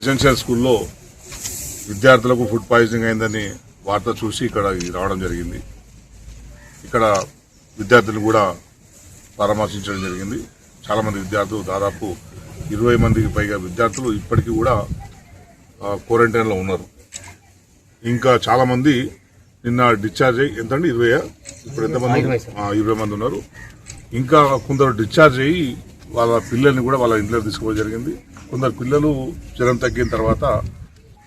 Residential స్కూల్లో విద్యార్థులకు food poisoning అయిందని వార్త చూసి ఇక్కడ రావడం జరిగింది. ఇక్కడ విద్యార్థులను కూడా పరామర్శించడం జరిగింది. చాలా మంది విద్యార్థులు, దాదాపు 20 మందికి పైగా విద్యార్థులు ఇప్పటికీ కూడా క్వారంటైన్లో ఉన్నారు. ఇంకా చాలా మంది నిన్న డిశ్చార్జ్ అయ్యి ఎంతండి 20 ఇప్పుడు ఎంతమంది 20 మంది ఉన్నారు. ఇంకా కొందరు డిశ్చార్జ్ అయ్యి వాళ్ళ పిల్లల్ని కూడా వాళ్ళ ఇంట్లో తీసుకోవడం జరిగింది. కొందరు పిల్లలు జ్వరం తగ్గిన తర్వాత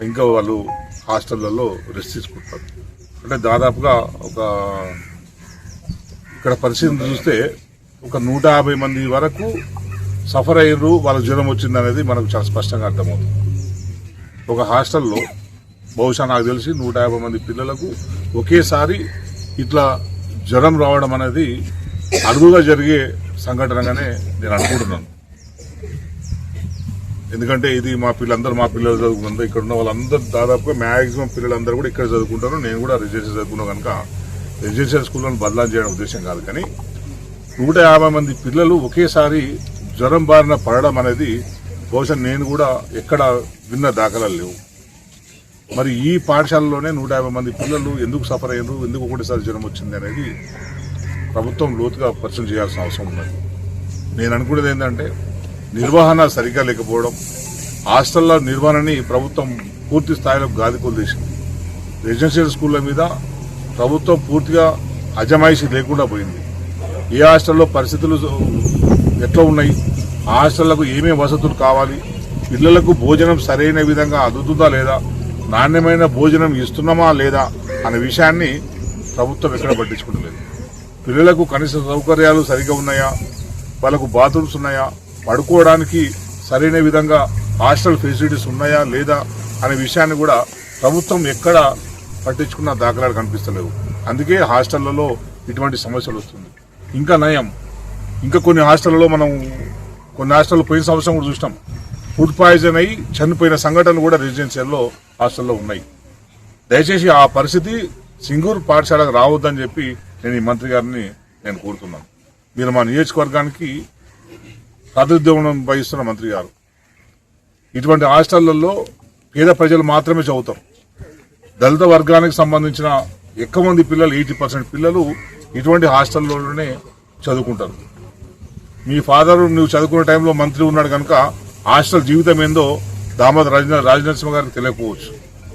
ఇంకా వాళ్ళు హాస్టళ్లలో రెస్ట్ తీసుకుంటారు. అంటే దాదాపుగా ఇక్కడ పరిస్థితిని చూస్తే ఒక 150 మంది వరకు సఫర్ అయ్యారు, వాళ్ళ జ్వరం వచ్చింది అనేది మనకు చాలా స్పష్టంగా అర్థమవుతుంది. ఒక హాస్టల్లో బహుశా నాకు తెలిసి 150 మంది పిల్లలకు ఒకేసారి ఇట్లా జ్వరం రావడం అనేది అరుదుగా జరిగే సంఘటనగానే నేను అనుకుంటున్నాను. ఎందుకంటే ఇది మా పిల్లలు చదువుకున్నారు. ఇక్కడ ఉన్న వాళ్ళందరూ దాదాపుగా మ్యాక్సిమం పిల్లలందరూ కూడా ఇక్కడ చదువుకుంటారు. నేను కూడా రెసిడెన్షియల్ చదువుకున్నాను కనుక రెసిడెన్షియల్ స్కూళ్ళను బదలాం చేయడం ఉద్దేశం కాదు. కానీ 150 మంది పిల్లలు ఒకేసారి జ్వరం బారిన పడడం అనేది బహుశా నేను కూడా ఎక్కడ విన్న దాఖలాలు లేవు. మరి ఈ పాఠశాలలోనే 150 మంది పిల్లలు ఎందుకు సఫర్ అయ్యారు, ఎందుకు ఒకటిసారి జ్వరం వచ్చింది అనేది ప్రభుత్వం లోతుగా పరిశీలన చేయాల్సిన అవసరం ఉన్నది. నేను అనుకునేది ఏంటంటే నిర్వహణ సరిగ్గా లేకపోవడం, హాస్టళ్ల నిర్వహణని ప్రభుత్వం పూర్తి స్థాయిలో గాదికోలు తీసింది. రెసిడెన్షియల్ స్కూళ్ల మీద ప్రభుత్వం పూర్తిగా అజమాయిషీ లేకుండా పోయింది. ఏ హాస్టల్లో పరిస్థితులు ఎట్లా ఉన్నాయి, హాస్టళ్లకు ఏమేమి వసతులు కావాలి, పిల్లలకు భోజనం సరైన విధంగా అందుతుందా లేదా, నాణ్యమైన భోజనం ఇస్తున్నామా లేదా అనే విషయాన్ని ప్రభుత్వం ఎక్కడ పట్టించుకోవట్లేదు. పిల్లలకు కనీస సౌకర్యాలు సరిగా ఉన్నాయా, వాళ్ళకు బాత్రూమ్స్ ఉన్నాయా, పడుకోవడానికి సరైన విధంగా హాస్టల్ ఫెసిలిటీస్ ఉన్నాయా లేదా అనే విషయాన్ని కూడా ప్రభుత్వం ఎక్కడ పట్టించుకున్న దాఖలాలు కనిపిస్తలేవు. అందుకే హాస్టళ్లలో ఇటువంటి సమస్యలు వస్తుంది. ఇంకా నయం, ఇంకా కొన్ని హాస్టళ్లలో కొన్ని హాస్టల్లో పోయిన సంవత్సరం కూడా చూసినాం, ఫుడ్ పాయిజన్ అయ్యి చనిపోయిన సంఘటనలు కూడా రెసిడెన్షియల్లో హాస్టల్లో ఉన్నాయి. దయచేసి ఆ పరిస్థితి సింగూరు పాఠశాలకు రావద్దని చెప్పి నేను ఈ మంత్రి గారిని నేను కోరుతున్నాను. మీరు మా నియోజకవర్గానికి ప్రాతినిధ్యం వహిస్తున్న మంత్రి గారు, ఇటువంటి హాస్టళ్లలో పేద ప్రజలు మాత్రమే చదువుతారు. దళిత వర్గానికి సంబంధించిన ఎక్కువ మంది పిల్లలు 80% పిల్లలు ఇటువంటి హాస్టల్లోనే చదువుకుంటారు. మీ ఫాదర్ నువ్వు చదువుకునే టైంలో మంత్రి ఉన్నాడు కనుక హాస్టల్ జీవితం ఏందో దామోదర్ రాజనరసింహ గారికి తెలియకపోవచ్చు.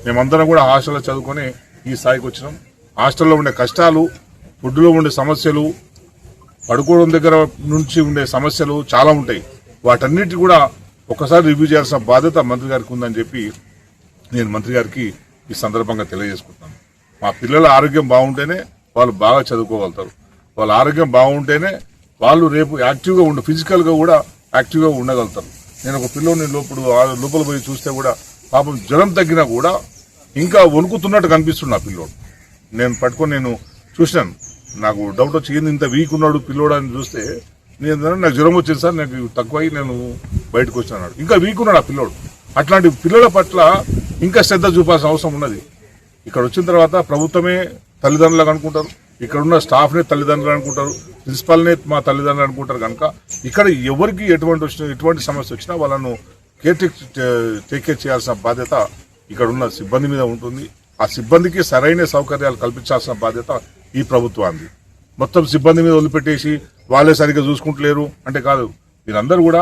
మేమందరం కూడా హాస్టల్లో చదువుకొని ఈ స్థాయికి వచ్చినాం. హాస్టల్లో ఉండే కష్టాలు, ఫుడ్లో ఉండే సమస్యలు, పడుకోవడం దగ్గర నుంచి ఉండే సమస్యలు చాలా ఉంటాయి. వాటన్నిటి కూడా ఒకసారి రివ్యూ చేయాల్సిన బాధ్యత మంత్రి గారికి ఉందని చెప్పి నేను మంత్రి గారికి ఈ సందర్భంగా తెలియజేసుకుంటున్నాను. మా పిల్లల ఆరోగ్యం బాగుంటేనే వాళ్ళు బాగా చదువుకోగలుగుతారు. వాళ్ళ ఆరోగ్యం బాగుంటేనే వాళ్ళు రేపు యాక్టివ్గా ఫిజికల్గా కూడా యాక్టివ్గా ఉండగలుగుతారు. నేను ఒక పిల్లోని లోపల పోయి చూస్తే కూడా పాపం జ్వరం తగ్గినా కూడా ఇంకా వణుకుతున్నట్టు కనిపిస్తుంది ఆ పిల్లోడు. నేను పట్టుకొని నేను చూసినాను, నాకు డౌట్ వచ్చి ఏంది ఇంత వీక్ ఉన్నాడు పిల్లోడు అని చూస్తే నాకు జ్వరం వచ్చింది సార్, నాకు తక్కువై నేను బయటకు వచ్చినాడు. ఇంకా వీక్ ఉన్నాడు ఆ పిల్లోడు. అట్లాంటి పిల్లల పట్ల ఇంకా శ్రద్ధ చూపాల్సిన అవసరం ఉన్నది. ఇక్కడ వచ్చిన తర్వాత ప్రభుత్వమే తల్లిదండ్రులకు అనుకుంటారు, ఇక్కడ ఉన్న స్టాఫ్నే తల్లిదండ్రులు అనుకుంటారు, ప్రిన్సిపల్నే మా తల్లిదండ్రులు అనుకుంటారు. కనుక ఇక్కడ ఎవరికి ఎటువంటి సమస్య వచ్చినా వాళ్ళను టేక్ కేర్ చేయాల్సిన బాధ్యత ఇక్కడ ఉన్న సిబ్బంది మీద ఉంటుంది. ఆ సిబ్బందికి సరైన సౌకర్యాలు కల్పించాల్సిన బాధ్యత ఈ ప్రభుత్వాన్ని. మొత్తం సిబ్బంది మీద వదిలిపెట్టేసి వాళ్ళే సరిగ్గా చూసుకుంటలేరు అంటే కాదు. మీరందరూ కూడా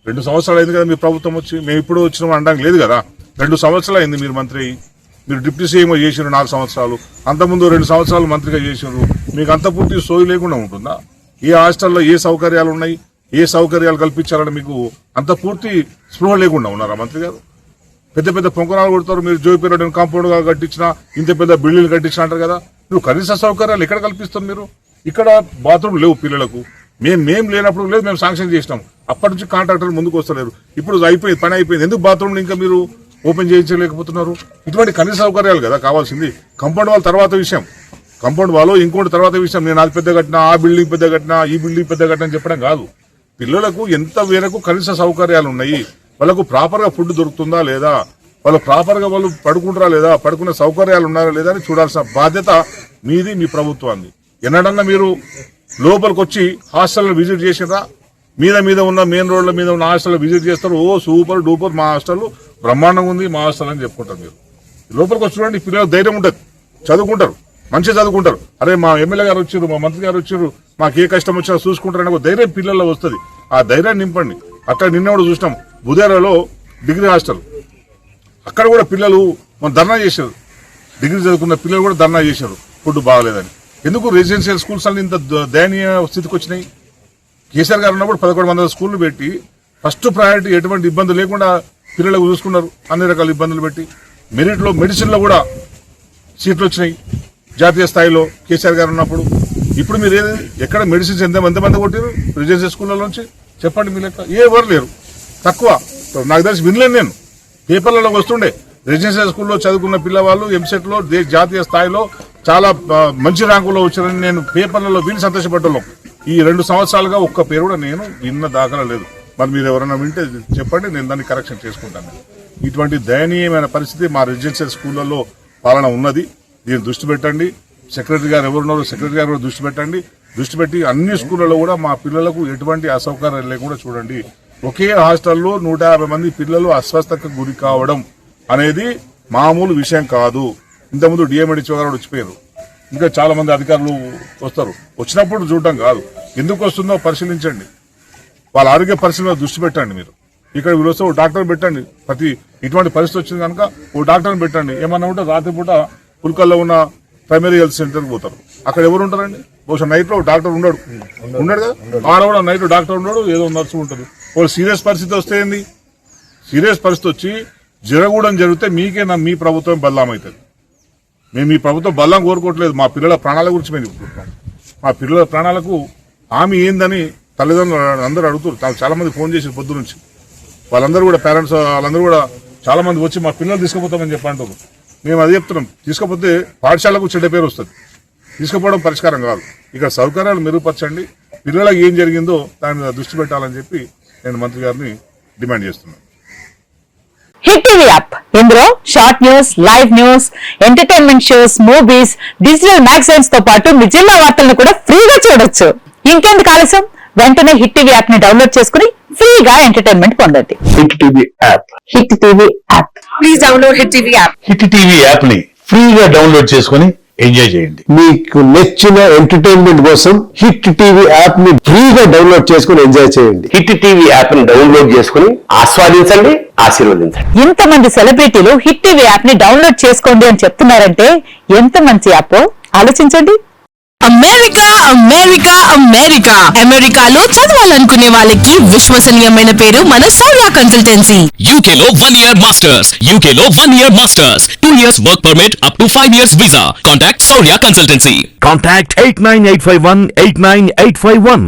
2 సంవత్సరాలు అయింది కదా మీ ప్రభుత్వం వచ్చి, మేము ఇప్పుడు వచ్చినాం అనడానికి లేదు కదా. 2 సంవత్సరాలు అయింది మీరు మంత్రి అయ్యి. మీరు డిప్యూటీ సీఎం చేసినారు 4 సంవత్సరాలు, అంతకుముందు 2 సంవత్సరాలు మంత్రిగా చేసినారు. మీకు అంత పూర్తి సోయి లేకుండా ఉంటుందా? ఏ హాస్టల్లో ఏ సౌకర్యాలు ఉన్నాయి, ఏ సౌకర్యాలు కల్పించాలని మీకు అంత పూర్తి స్పృహ లేకుండా ఉన్నారా మంత్రి గారు? పెద్ద పెద్ద పొంకనాలు కొడతారు. మీరు జోయిపేట కాంపౌండ్ గా కట్టించినా, ఇంత పెద్ద బిల్డింగ్లు కట్టించినా అంటారు కదా. నువ్వు కనీస సౌకర్యాలు ఎక్కడ కల్పిస్తారు మీరు? ఇక్కడ బాత్రూమ్ లేవు పిల్లలకు. మేము లేనప్పుడు లేదు, మేము శాంక్షన్ చేసినాం. అప్పటి నుంచి కాంట్రాక్టర్లు ముందుకు వస్తలేరు. ఇప్పుడు అయిపోయింది, పని అయిపోయింది, ఎందుకు బాత్రూమ్ ఇంకా మీరు ఓపెన్ చేయించలేకపోతున్నారు? ఇటువంటి కనీస సౌకర్యాలు కదా కావాల్సింది. కాంపౌండ్ వాళ్ళ తర్వాత విషయం, కాంపౌండ్ వాళ్ళు ఇంకోటి తర్వాత విషయం. నేను అది పెద్ద కట్టినా, ఆ బిల్డింగ్ పెద్ద కట్టినా, ఈ బిల్డింగ్ పెద్ద కట్టినా చెప్పడం కాదు. పిల్లలకు ఎంత మేరకు కనీస సౌకర్యాలు ఉన్నాయి, వాళ్ళకు ప్రాపర్ గా ఫుడ్ దొరుకుతుందా లేదా, వాళ్ళు ప్రాపర్ గా వాళ్ళు పడుకుంటారా లేదా, పడుకునే సౌకర్యాలు ఉన్నారా లేదా అని చూడాల్సిన బాధ్యత మీది, మీ ప్రభుత్వాన్ని. ఎన్నడన్నా మీరు లోపలికి వచ్చి హాస్టల్ విజిట్ చేసినా? మీద ఉన్న మెయిన్ రోడ్ల మీద ఉన్న హాస్టల్ విజిట్ చేస్తారు. ఓ సూపర్ డూపర్ మా హాస్టల్ బ్రహ్మాండంగా ఉంది మా హాస్టల్ అని చెప్పుకుంటారు. మీరు లోపలికి వచ్చి చూడండి, పిల్లలకు ధైర్యం ఉంటుంది, చదువుకుంటారు, మంచిగా చదువుకుంటారు. అరే మా ఎమ్మెల్యే గారు వచ్చారు, మా మంత్రి గారు వచ్చారు, మాకు ఏ కష్టం వచ్చినా చూసుకుంటారని ఒక ధైర్యం పిల్లల్లో వస్తుంది. ఆ ధైర్యాన్ని నింపండి. అక్కడ నిన్న కూడా చూసినాం బుధేరాలో డిగ్రీ హాస్టల్, అక్కడ కూడా పిల్లలు మన ధర్నా చేశారు. డిగ్రీ చదువుకున్న పిల్లలు కూడా ధర్నా చేశారు ఫుడ్ బాగలేదని. ఎందుకు రెసిడెన్షియల్ స్కూల్స్ అన్ని ఇంత దయనీయ స్థితికి వచ్చినాయి? కేసీఆర్ గారు ఉన్నప్పుడు 1100 స్కూళ్లు పెట్టి ఫస్ట్ ప్రయారిటీ ఎటువంటి ఇబ్బందులు లేకుండా పిల్లలకు చూసుకున్నారు. అన్ని రకాల ఇబ్బందులు పెట్టి మెరిట్లో మెడిసిన్లో కూడా సీట్లు వచ్చినాయి జాతీయ స్థాయిలో కేసీఆర్ గారు ఉన్నప్పుడు. ఇప్పుడు మీరు ఎక్కడ మెడిసిన్స్ ఎంతమంది కొట్టారు రెసిడెన్షియల్ స్కూళ్ళలోంచి చెప్పండి. మీ లెక్క ఎవరు లేరు, తక్కువ. నాకు తెలిసి వినలేను నేను. పేపర్లలో వస్తుండే రెసిడెన్షియల్ స్కూల్లో చదువుకున్న పిల్లవాళ్ళు ఎంసెట్లో జాతీయ స్థాయిలో చాలా మంచి ర్యాంకుల్లో వచ్చారని నేను పేపర్లలో విని సంతోషపడ్డాం. ఈ 2 సంవత్సరాలుగా ఒక్క పేరు కూడా నేను విన్న దాఖలా లేదు. మరి మీరు ఎవరైనా వింటే చెప్పండి, నేను దాన్ని కరెక్షన్ చేసుకుంటాను. ఇటువంటి దయనీయమైన పరిస్థితి మా రెసిడెన్షియల్ స్కూళ్లలో పాలన ఉన్నది. దీన్ని దృష్టి పెట్టండి. సెక్రటరీ గారు ఎవరున్నారో సెక్రటరీ గారు కూడా దృష్టి పెట్టండి. దృష్టి పెట్టి అన్ని స్కూళ్లలో కూడా మా పిల్లలకు ఎటువంటి అసౌకర్యాలు లేకుండా చూడండి. ఒకే హాస్టల్లో 150 మంది పిల్లలు అస్వస్థతకు గురి కావడం అనేది మామూలు విషయం కాదు. ఇంతకుముందు డిఎంఎడిచో గారు వచ్చిపోయారు, ఇంకా చాలా మంది అధికారులు వస్తారు. వచ్చినప్పుడు చూడటం కాదు, ఎందుకు వస్తుందో పరిశీలించండి. వాళ్ళ ఆరోగ్య పరిస్థితుల్లో దృష్టి పెట్టండి. మీరు ఇక్కడ వీళ్ళు వస్తే ఓ డాక్టర్ పెట్టండి. ప్రతి ఇటువంటి పరిస్థితి వచ్చింది కనుక ఓ డాక్టర్ని పెట్టండి. ఏమన్నా ఉంటే రాత్రిపూట పుల్కల్లో ఉన్న ప్రైమరీ హెల్త్ సెంటర్కి పోతారు. అక్కడ ఎవరు ఉంటారండి? బహుశా నైట్లో డాక్టర్ ఉండడు కదా, ఆడ కూడా నైట్ డాక్టర్ ఉండడు, ఏదో నర్సు ఉంటుంది. ఒక సీరియస్ పరిస్థితి వస్తే ఏంది? సీరియస్ పరిస్థితి వచ్చి జరగకూడదని జరిగితే మీ ప్రభుత్వం బదలామవుతుంది. మేము మీ ప్రభుత్వం బల్లం కోరుకోవట్లేదు. మా పిల్లల ప్రాణాల గురించి మేము చెప్పుకుంటున్నాం. మా పిల్లల ప్రాణాలకు హామీ ఏందని తల్లిదండ్రులు అందరూ అడుగుతారు. చాలా మంది ఫోన్ చేసి పొద్దు నుంచి వాళ్ళందరూ కూడా పేరెంట్స్ వాళ్ళందరూ కూడా చాలా మంది వచ్చి మా పిల్లలు తీసుకుపోతామని చెప్పంటారు. మేము అది చెప్తున్నాం. తీసుకపోతే పాఠశాలకు చెడ్డ పేరు వస్తుంది. తీసుకుపోవడం పరిష్కారం కాదు. ఇక్కడ సౌకర్యాలు మెరుగుపరచండి. పిల్లలకు ఏం జరిగిందో దాని మీద దృష్టి పెట్టాలని చెప్పి నేను మంత్రి గారిని డిమాండ్ చేస్తున్నాను. హిట్ టీవీ యాప్, ఇందులో short news, live news, entertainment shows, movies, digital magazines తో పాటు మీ జిల్లా వార్తలను కూడా ఫ్రీగా చూడొచ్చు. ఇంకెందుకు ఆలస్యం, వెంటనే హిట్ టీవీ యాప్ ని డౌన్లోడ్ చేసుకుని ఫ్రీగా ఎంటర్టైన్మెంట్ పొందండి. Hit TV app, hit TV app, please download hit TV app. Hit TV app ని ఫ్రీగా డౌన్లోడ్ చేసుకుని ఎంజాయ్ చేయండి. మీకు నచ్చిన ఎంటర్టైన్మెంట్ కోసం హిట్ టీవీ యాప్ ని ఫ్రీగా డౌన్లోడ్ చేసుకుని ఎంజాయ్ చేయండి. హిట్ టీవీ యాప్ ని డౌన్లోడ్ చేసుకుని ఆస్వాదించండి, ఆశీర్వదించండి. ఇంతమంది సెలబ్రిటీలు హిట్ టీవీ యాప్ ని డౌన్లోడ్ చేసుకోండి అని చెప్తున్నారంటే ఎంత మంచి యాప్ ఆలోచించండి. అమెరికా అమెరికా అమెరికా అమెరికాలో చదవాలనుకునే వాళ్ళకి విశ్వసనీయమైన పేరు మన సౌర్య కన్సల్టెన్సీ. UK లో 1 year masters, UK లో 1 year masters, 2 years work permit up to 5 years visa. Contact Saurya Consultancy. Contact 89851 89851.